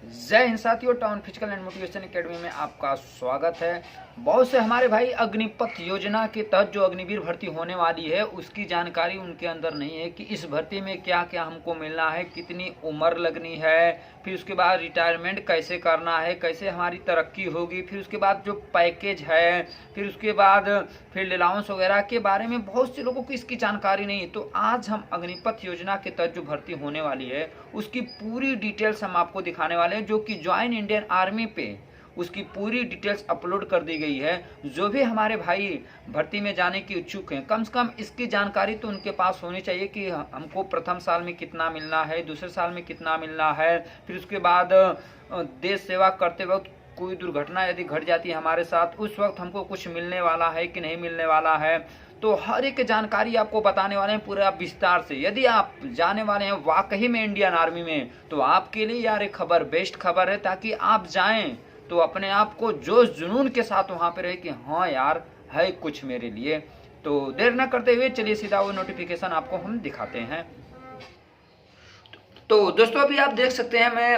जय हिंद साथियों, town physical and motivation academy में आपका स्वागत है। बहुत से हमारे भाई अग्निपथ योजना के तहत जो अग्निवीर भर्ती होने वाली है उसकी जानकारी उनके अंदर नहीं है कि इस भर्ती में क्या क्या हमको मिलना है, कितनी उम्र लगनी है, फिर उसके बाद रिटायरमेंट कैसे करना है, कैसे हमारी तरक्की होगी, फिर उसके बाद जो पैकेज है, फिर उसके बाद फील्ड अलाउंस वगैरह के बारे में बहुत से लोगों को इसकी जानकारी नहीं है। तो आज हम अग्निपथ योजना के तहत जो भर्ती होने वाली है उसकी पूरी डिटेल्स हम आपको दिखाने वाले हैं, जो कि ज्वाइन इंडियन आर्मी पे उसकी पूरी डिटेल्स अपलोड कर दी गई है। जो भी हमारे भाई भर्ती में जाने की इच्छुक हैं, कम से कम इसकी जानकारी तो उनके पास होनी चाहिए कि हमको प्रथम साल में कितना मिलना है, दूसरे साल में कितना मिलना है, फिर उसके बाद देश सेवा करते वक्त कोई दुर्घटना यदि घट जाती है हमारे साथ, उस वक्त हमको कुछ मिलने वाला है कि नहीं मिलने वाला है। तो हर एक जानकारी आपको बताने वाले हैं पूरा विस्तार से। यदि आप जाने वाले हैं वाकई में इंडियन आर्मी में, तो आपके लिए यार एक खबर, बेस्ट खबर है, ताकि आप जाएं तो अपने आप को जोश जुनून के साथ वहां पे रहे कि हाँ यार है कुछ मेरे लिए। तो देर न करते हुए चलिए सीधा वो नोटिफिकेशन आपको हम दिखाते हैं। तो दोस्तों अभी आप देख सकते हैं मैं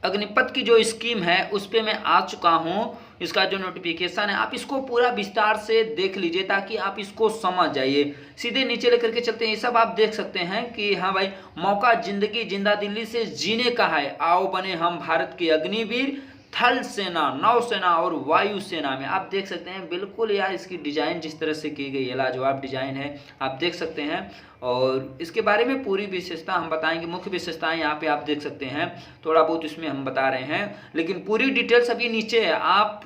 अग्निपथ की जो स्कीम है उस पर मैं आ चुका हूं। इसका जो नोटिफिकेशन है आप इसको पूरा विस्तार से देख लीजिए ताकि आप इसको समझ जाइए। सीधे नीचे लेकर के चलते हैं, ये सब आप देख सकते हैं कि हाँ भाई, मौका जिंदगी जिंदा दिल्ली से जीने का है, आओ बने हम भारत के अग्निवीर, थल सेना, नौसेना और वायु सेना में। आप देख सकते हैं बिल्कुल यार इसकी डिजाइन जिस तरह से की गई है, लाजवाब डिजाइन है, आप देख सकते हैं। और इसके बारे में पूरी विशेषता हम बताएंगे, मुख्य विशेषताएं यहाँ पे आप देख सकते हैं, थोड़ा बहुत इसमें हम बता रहे हैं, लेकिन पूरी डिटेल्स अभी नीचे है। आप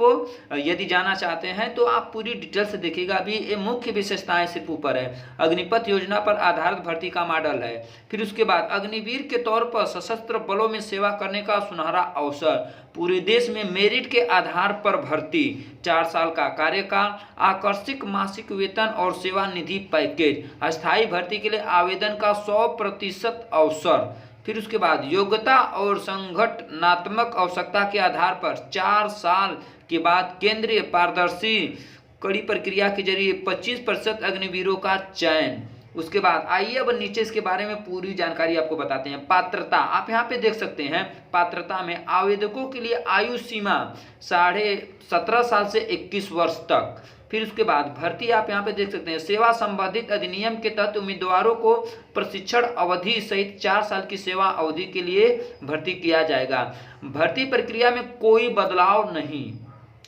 यदि जाना चाहते हैं तो आप पूरी डिटेल्स देखिएगा। अभी ये मुख्य विशेषताएं सिर्फ ऊपर है। अग्निपथ योजना पर आधारित भर्ती का मॉडल है। फिर उसके बाद अग्निवीर के तौर पर सशस्त्र बलों में सेवा करने का सुनहरा अवसर, पूरे देश में मेरिट के आधार पर भर्ती, 4 साल का कार्यकाल, आकर्षक मासिक वेतन और सेवा निधि पैकेज, अस्थायी भर्ती के लिए आवेदन का 100% अवसर। फिर उसके बाद योग्यता और संगठनात्मक आवश्यकता के आधार पर 4 साल के बाद केंद्रीय पारदर्शी कड़ी प्रक्रिया के जरिए 25% अग्निवीरों का चयन। उसके बाद आइए अब नीचे इसके बारे में पूरी जानकारी आपको बताते हैं। पात्रता आप यहाँ पे देख सकते हैं। पात्रता में आवेदकों के लिए आयु सीमा 17.5 साल से 21 वर्ष तक। फिर उसके बाद भर्ती आप यहाँ पे देख सकते हैं। सेवा संबंधित अधिनियम के तहत उम्मीदवारों को प्रशिक्षण अवधि सहित 4 साल की सेवा अवधि के लिए भर्ती किया जाएगा। भर्ती प्रक्रिया में कोई बदलाव नहीं।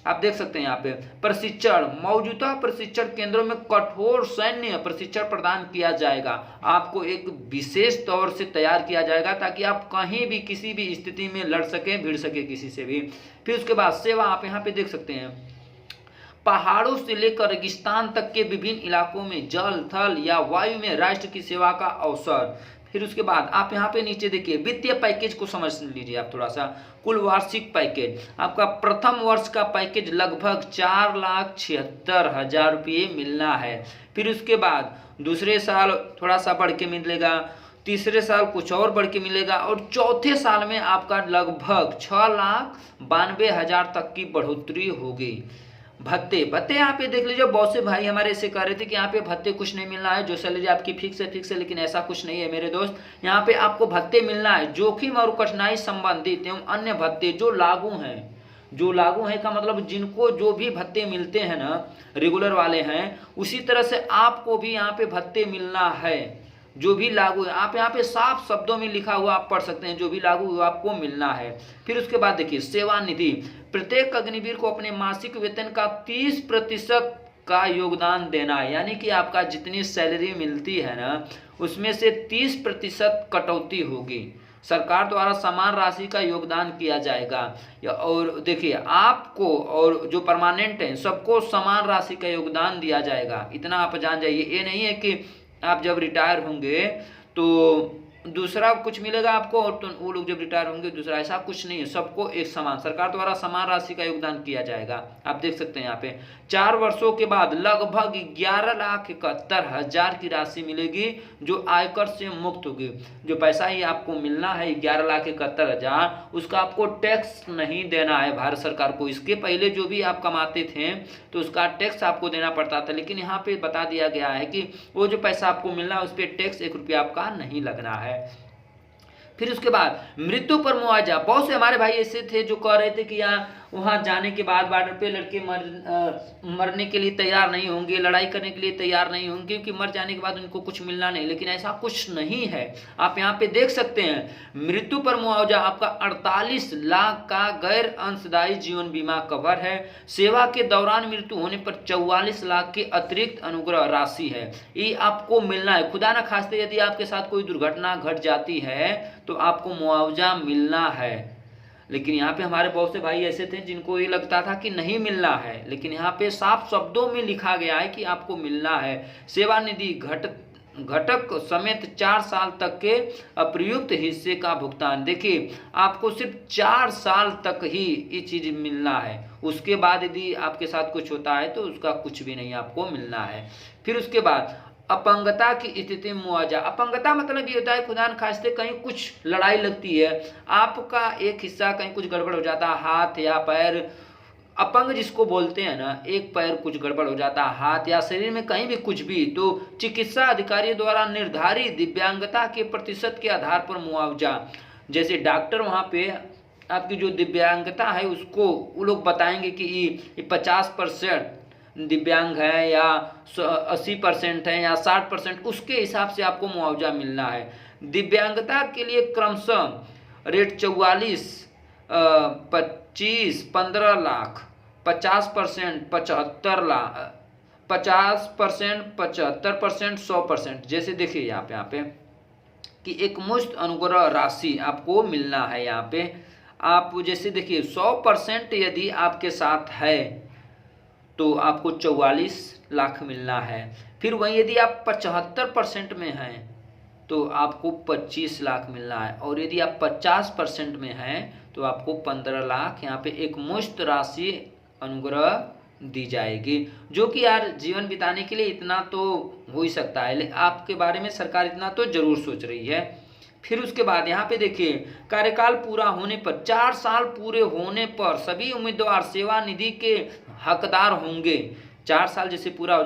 आप देख सकते हैं यहाँ पे प्रशिक्षण, मौजूदा प्रशिक्षण केंद्रों में कठोर सैन्य प्रशिक्षण प्रदान किया जाएगा। आपको एक विशेष तौर से तैयार किया जाएगा ताकि आप कहीं भी किसी भी स्थिति में लड़ सके, भिड़ सके किसी से भी। फिर उसके बाद सेवा आप यहाँ पे देख सकते हैं। पहाड़ों से लेकर रेगिस्तान तक के विभिन्न इलाकों में जल, थल या वायु में राष्ट्र की सेवा का अवसर। फिर उसके बाद आप यहाँ पे नीचे देखिए वित्तीय पैकेज को समझ लीजिए आप थोड़ा सा। कुल वार्षिक पैकेज आपका प्रथम वर्ष का पैकेज लगभग 4,76,000 रुपये मिलना है। फिर उसके बाद दूसरे साल थोड़ा सा बढ़ के मिलेगा, तीसरे साल कुछ और बढ़ के मिलेगा, और चौथे साल में आपका लगभग 6,92,000 तक की बढ़ोतरी होगी। भत्ते भत्ते यहाँ पे देख लीजिए, बहुत से भाई हमारे ऐसे कह रहे थे कि यहाँ पे भत्ते कुछ नहीं मिलना है, जो सैलरी आपकी फिक्स है, लेकिन ऐसा कुछ नहीं है मेरे दोस्त। यहाँ पे आपको भत्ते मिलना है जोखिम और कठिनाई संबंधित एवं अन्य भत्ते जो लागू हैं। जो लागू है का मतलब जिनको जो भी भत्ते मिलते हैं ना, रेगुलर वाले हैं, उसी तरह से आपको भी यहाँ पे भत्ते मिलना है जो भी लागू है। आप यहाँ पे साफ शब्दों में लिखा हुआ आप पढ़ सकते हैं, जो भी लागू हुआ आपको मिलना है। फिर उसके बाद देखिए सेवा निधि, प्रत्येक अग्निवीर को अपने मासिक वेतन का 30% का योगदान देना है। यानी कि आपका जितनी सैलरी मिलती है ना उसमें से 30% कटौती होगी। सरकार द्वारा समान राशि का योगदान किया जाएगा। और देखिए आपको और जो परमानेंट हैं सबको समान राशि का योगदान दिया जाएगा, इतना आप जान जाइए। ये नहीं है कि आप जब रिटायर होंगे तो दूसरा कुछ मिलेगा आपको और तो वो लोग जब रिटायर होंगे दूसरा, ऐसा कुछ नहीं है। सबको एक समान, सरकार द्वारा समान राशि का योगदान किया जाएगा। आप देख सकते हैं यहाँ पे 4 वर्षों के बाद लगभग 11,71,000 की राशि मिलेगी जो आयकर से मुक्त होगी। जो पैसा ही आपको मिलना है 11,71,000, उसका आपको टैक्स नहीं देना है भारत सरकार को। इसके पहले जो भी आप कमाते थे तो उसका टैक्स आपको देना पड़ता था, लेकिन यहाँ पे बता दिया गया है कि वो जो पैसा आपको मिलना है उस पर टैक्स 1 रुपया आपका नहीं लगना है। फिर उसके बाद मृत्यु पर मुआवजा। बहुत से हमारे भाई ऐसे थे जो कह रहे थे कि यहाँ वहाँ जाने के बाद बॉर्डर पे लड़के मरने के लिए तैयार नहीं होंगे, लड़ाई करने के लिए तैयार नहीं होंगे, क्योंकि मर जाने के बाद उनको कुछ मिलना नहीं। लेकिन ऐसा कुछ नहीं है। आप यहाँ पे देख सकते हैं मृत्यु पर मुआवजा आपका 48 लाख का गैर अंशदायी जीवन बीमा कवर है। सेवा के दौरान मृत्यु होने पर 44 लाख की अतिरिक्त अनुग्रह राशि है। ये आपको मिलना है। खुदा न खास्ते यदि आपके साथ कोई दुर्घटना घट जाती है तो आपको मुआवजा मिलना है। लेकिन यहाँ पे हमारे बहुत से भाई ऐसे थे जिनको ये लगता था कि नहीं मिलना है, लेकिन यहाँ पे साफ शब्दों में लिखा गया है कि आपको मिलना है। सेवानिधि घटक समेत 4 साल तक के अप्रयुक्त हिस्से का भुगतान। देखिए आपको सिर्फ 4 साल तक ही ये चीज मिलना है। उसके बाद यदि आपके साथ कुछ होता है तो उसका कुछ भी नहीं आपको मिलना है। फिर उसके बाद अपंगता की स्थिति में मुआवजा। अपंगता मतलब ये होता है खुदा न खास्ते कहीं कुछ लड़ाई लगती है, आपका एक हिस्सा कहीं कुछ गड़बड़ हो जाता है, हाथ या पैर, अपंग जिसको बोलते हैं ना, एक पैर कुछ गड़बड़ हो जाता है, हाथ या शरीर में कहीं भी कुछ भी, तो चिकित्सा अधिकारी द्वारा निर्धारित दिव्यांगता के प्रतिशत के आधार पर मुआवजा। जैसे डॉक्टर वहाँ पे आपकी जो दिव्यांगता है उसको वो लोग बताएंगे कि ये 50% दिव्यांग है या 80% है या 60%, उसके हिसाब से आपको मुआवजा मिलना है। दिव्यांगता के लिए क्रमशः रेट 44, 25, 15 लाख, 50%, 75 लाख, 50%, 75%, 100%। जैसे देखिए यहाँ पे कि एक मुश्त अनुग्रह राशि आपको मिलना है। यहाँ पे आप जैसे देखिए 100% यदि आपके साथ है तो आपको 44 लाख मिलना है। फिर वहीं यदि आप 75% में हैं तो आपको 25 लाख मिलना है, और यदि आप 50% में हैं तो आपको 15 लाख यहाँ पे एक मुश्त राशि अनुग्रह दी जाएगी, जो कि यार जीवन बिताने के लिए इतना तो हो ही सकता है। आपके बारे में सरकार इतना तो जरूर सोच रही है। फिर उसके बाद यहाँ पे देखिए कार्यकाल पूरा होने पर 4 साल पूरे होने पर सभी उम्मीदवार सेवानिधि के हकदार होंगे। 4 साल जैसे पूरा हो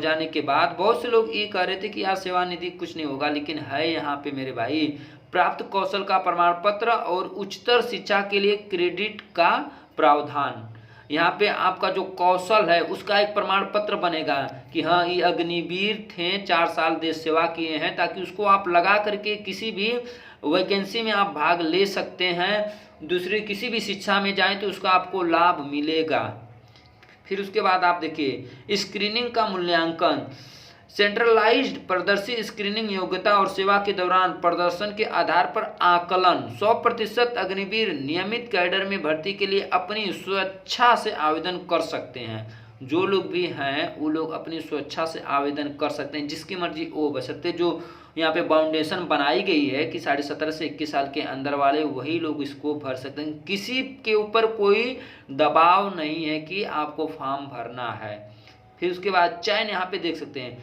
जाने के बाद बहुत से लोग ये कह रहे थे कि यार सेवानिधि कुछ नहीं होगा, लेकिन है यहाँ पे मेरे भाई प्राप्त कौशल का प्रमाण पत्र और उच्चतर शिक्षा के लिए क्रेडिट का प्रावधान। यहाँ पे आपका जो कौशल है उसका एक प्रमाण पत्र बनेगा कि हाँ ये अग्निवीर थे, 4 साल देश सेवा किए हैं, ताकि उसको आप लगा करके किसी भी वैकेंसी में आप भाग ले सकते हैं। दूसरी किसी भी शिक्षा में जाएं तो उसका आपको लाभ मिलेगा। फिर उसके बाद आप देखिए स्क्रीनिंग का मूल्यांकन। सेंट्रलाइज्ड प्रदर्शी स्क्रीनिंग योग्यता और सेवा के दौरान प्रदर्शन के आधार पर आकलन। 100% अग्निवीर नियमित कैडर में भर्ती के लिए अपनी स्वेच्छा से आवेदन कर सकते हैं। जो लोग भी हैं वो लोग अपनी स्वेच्छा से आवेदन कर सकते हैं, जिसकी मर्जी वो बशर्ते जो यहाँ पे बाउंडेशन बनाई गई है कि 17.5 से 21 साल के अंदर वाले वही लोग इसको भर सकते हैं। किसी के ऊपर कोई दबाव नहीं है कि आपको फॉर्म भरना है। फिर उसके बाद चयन यहाँ पे देख सकते हैं,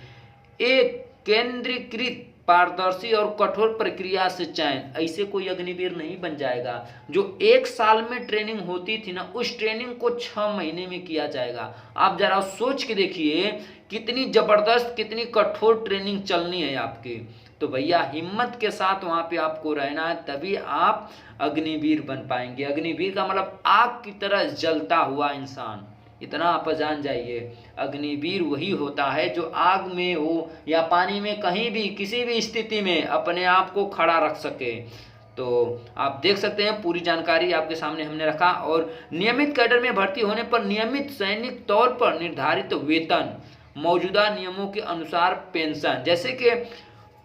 एक केंद्रीकृत पारदर्शी और कठोर प्रक्रिया से चयन। ऐसे कोई अग्निवीर नहीं बन जाएगा। जो 1 साल में ट्रेनिंग होती थी ना, उस ट्रेनिंग को 6 महीने में किया जाएगा। आप जरा सोच के देखिए कितनी जबरदस्त, कितनी कठोर ट्रेनिंग चलनी है आपकी। तो भैया हिम्मत के साथ वहां पे आपको रहना है, तभी आप अग्निवीर बन पाएंगे। अग्निवीर का मतलब आग की तरह जलता हुआ इंसान, इतना आप जान जाइए। अग्निवीर वही होता है जो आग में हो या पानी में, कहीं भी किसी भी स्थिति में अपने आप को खड़ा रख सके। तो आप देख सकते हैं पूरी जानकारी आपके सामने हमने रखा। और नियमित कैडर में भर्ती होने पर नियमित सैनिक तौर पर निर्धारित वेतन, मौजूदा नियमों के अनुसार पेंशन। जैसे कि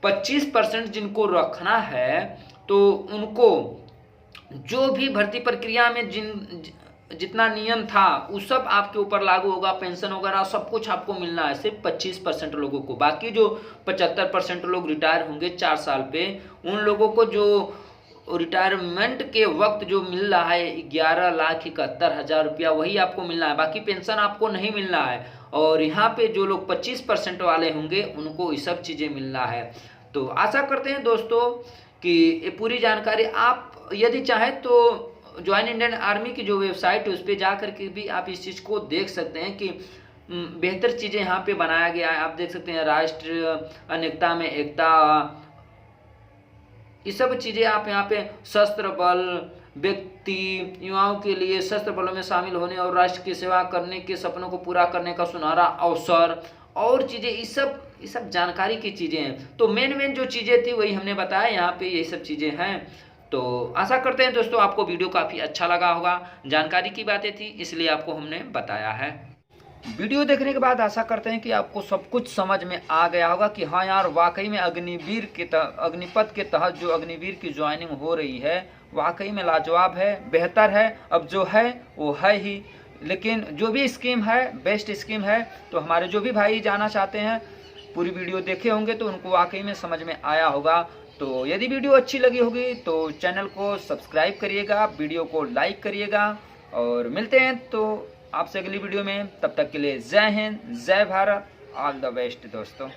25% जिनको रखना है तो उनको जो भी भर्ती प्रक्रिया में जितना नियम था वो सब आपके ऊपर लागू होगा। पेंशन वगैरह सब कुछ आपको मिलना है सिर्फ 25% लोगों को। बाकी जो 75% लोग रिटायर होंगे 4 साल पे, उन लोगों को जो रिटायरमेंट के वक्त जो मिल रहा है 11,71,000 रुपया, वही आपको मिलना है। बाकी पेंशन आपको नहीं मिलना है। और यहाँ पे जो लोग 25% वाले होंगे उनको ये सब चीज़ें मिलना है। तो आशा करते हैं दोस्तों कि ये पूरी जानकारी आप यदि चाहें तो ज्वाइन इंडियन आर्मी की जो वेबसाइट है उस पर जा करके भी आप इस चीज़ को देख सकते हैं कि बेहतर चीज़ें यहाँ पे बनाया गया है। आप देख सकते हैं राष्ट्र अनेकता में एकता, ये सब चीज़ें आप यहाँ पे शस्त्र बल, व्यक्ति, युवाओं के लिए शस्त्र बलों में शामिल होने और राष्ट्र की सेवा करने के सपनों को पूरा करने का सुनहरा अवसर और चीज़ें, ये सब जानकारी की चीज़ें हैं। तो मेन जो चीज़ें थी वही हमने बताया, यहाँ पे ये सब चीज़ें हैं। तो आशा करते हैं दोस्तों आपको वीडियो काफ़ी अच्छा लगा होगा, जानकारी की बातें थी इसलिए आपको हमने बताया है। वीडियो देखने के बाद आशा करते हैं कि आपको सब कुछ समझ में आ गया होगा कि हाँ यार, वाकई में अग्निपथ के तहत जो अग्निवीर की ज्वाइनिंग हो रही है वाकई में लाजवाब है, बेहतर है। अब जो है वो है ही, लेकिन जो भी स्कीम है बेस्ट स्कीम है। तो हमारे जो भी भाई जाना चाहते हैं पूरी वीडियो देखे होंगे तो उनको वाकई में समझ में आया होगा। तो यदि वीडियो अच्छी लगी होगी तो चैनल को सब्सक्राइब करिएगा, वीडियो को लाइक करिएगा और मिलते हैं तो आपसे अगली वीडियो में। तब तक के लिए जय हिंद, जय भारत, ऑल द बेस्ट दोस्तों।